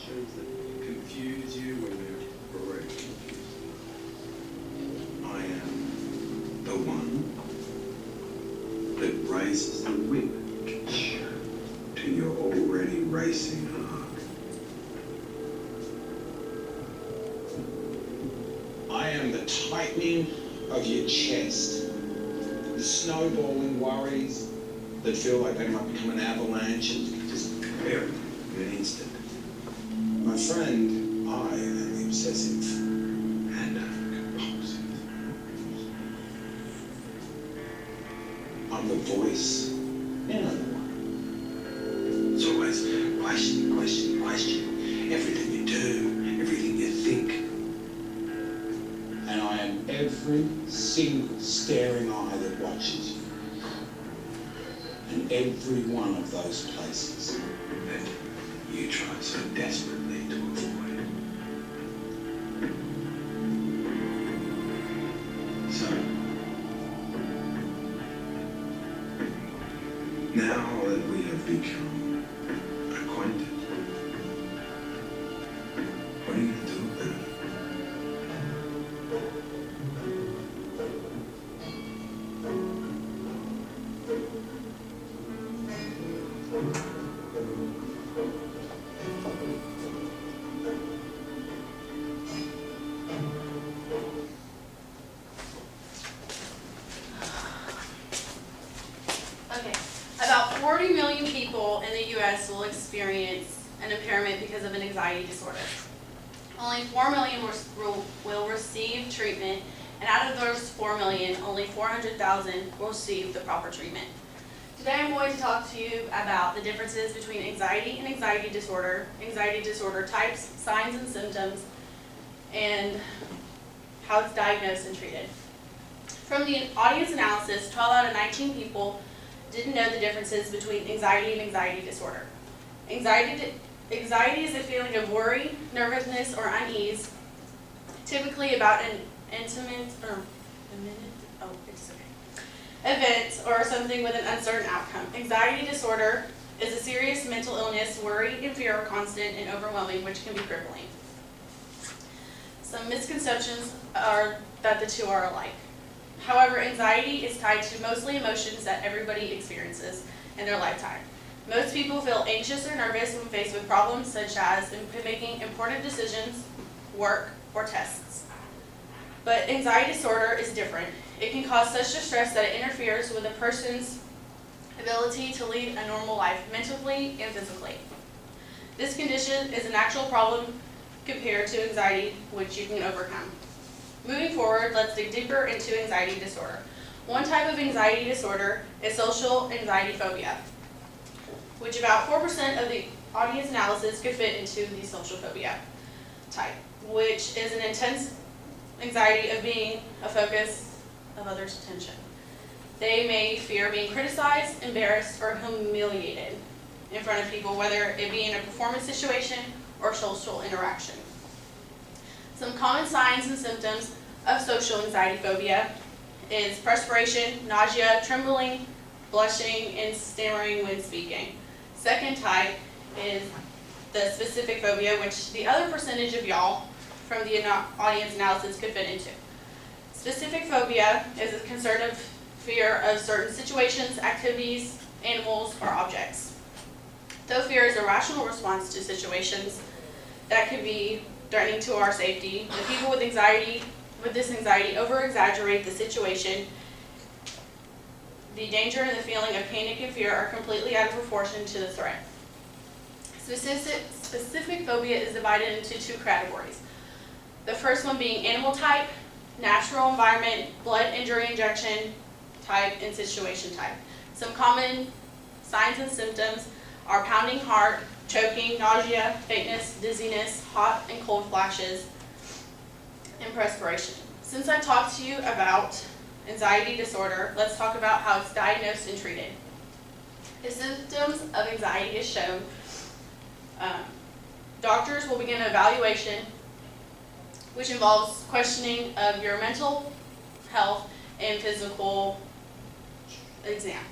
questions that confuse you when they're already confused? I am the one that raises the whip to your already racing heart. I am the tightening of your chest, the snowballing worries that feel like they might become an avalanche and just There, in an instant. my friend, I am the obsessive. And compulsive. I'm the voice in other one. It's always question, question, question. Everything you do, everything you think. And I am every single staring eye that watches you. And every one of those places. That you try so desperately to avoid. So, now that we have become acquainted, what are you going to do about it? Okay, about 40 million people in the U.S. will experience an impairment because of an anxiety disorder. Only 4 million will receive treatment, and out of those 4 million, only 400,000 will receive the proper treatment. Today I'm going to talk to you about the differences between anxiety and anxiety disorder types, signs and symptoms, and how it's diagnosed and treated. From the audience analysis, 12 out of 19 people didn't know the differences between anxiety and anxiety disorder. Anxiety is a feeling of worry, nervousness, or unease, typically about an event or something with an uncertain outcome. Anxiety disorder is a serious mental illness. Worry and fear are constant and overwhelming, which can be crippling. Some misconceptions are that the two are alike. However, anxiety is tied to mostly emotions that everybody experiences in their lifetime. Most people feel anxious or nervous when faced with problems such as making important decisions, work, or tests. But anxiety disorder is different. It can cause such distress that it interferes with a person's ability to lead a normal life, mentally and physically. This condition is an actual problem compared to anxiety, which you can overcome. Moving forward, let's dig deeper into anxiety disorder. One type of anxiety disorder is social anxiety phobia, which about 4% of the audience analysis could fit into the social phobia type, which is an intense anxiety of being a focus of others' attention. They may fear being criticized, embarrassed, or humiliated in front of people, whether it be in a performance situation or social interaction. Some common signs and symptoms of social anxiety phobia is perspiration, nausea, trembling, blushing, and stammering when speaking. Second type is the specific phobia, which the other percentage of y'all from the audience analysis could fit into. Specific phobia is a concerted fear of certain situations, activities, animals, or objects. Though fear is a rational response to situations that could be threatening to our safety, the people with this anxiety over-exaggerate the situation. The danger and the feeling of panic and fear are completely out of proportion to the threat. Specific phobia is divided into two categories. The first one being animal type, natural environment, blood injury injection type, and situation type. Some common signs and symptoms are pounding heart, choking, nausea, faintness, dizziness, hot and cold flashes, and perspiration. Since I talked to you about anxiety disorder, let's talk about how it's diagnosed and treated. The symptoms of anxiety is shown. Doctors will begin an evaluation, which involves questioning of your mental health and physical exam.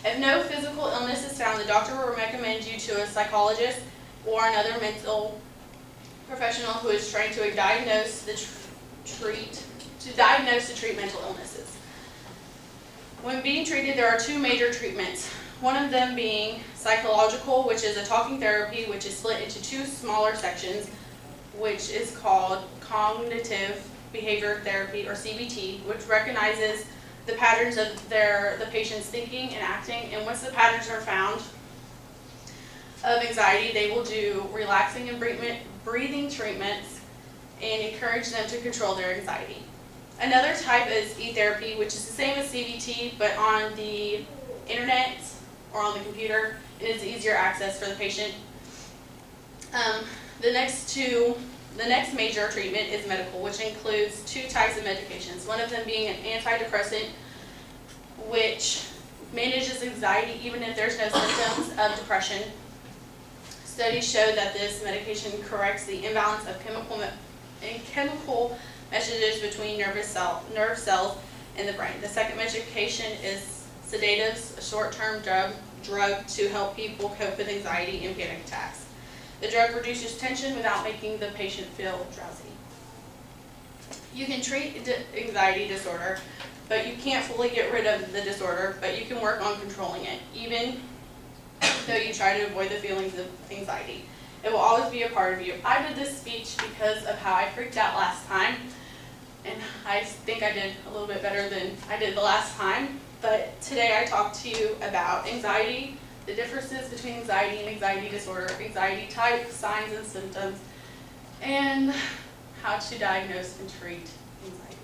If no physical illness is found, the doctor will recommend you to a psychologist or another mental professional who is trying to diagnose the treat mental illnesses. When being treated, there are two major treatments. One of them being psychological, which is a talking therapy, which is split into two smaller sections, which is called cognitive behavior therapy, or CBT, which recognizes the patterns of the patient's thinking and acting, and once the patterns are found of anxiety, they will do relaxing and breathing treatments and encourage them to control their anxiety. Another type is e-therapy, which is the same as CBT, but on the internet or on the computer. It is easier access for the patient. The next major treatment is medical, which includes two types of medications. One of them being an antidepressant, which manages anxiety even if there's no symptoms of depression. Studies show that this medication corrects the imbalance of chemical messages between nerve cells in the brain. The second medication is sedatives, a short-term drug to help people cope with anxiety and panic attacks. The drug reduces tension without making the patient feel drowsy. You can treat anxiety disorder, but you can't fully get rid of the disorder, but you can work on controlling it, even though you try to avoid the feelings of anxiety. It will always be a part of you. I did this speech because of how I freaked out last time, and I think I did a little bit better than I did the last time, but today I talked to you about anxiety, the differences between anxiety and anxiety disorder, anxiety type, signs and symptoms, and how to diagnose and treat anxiety.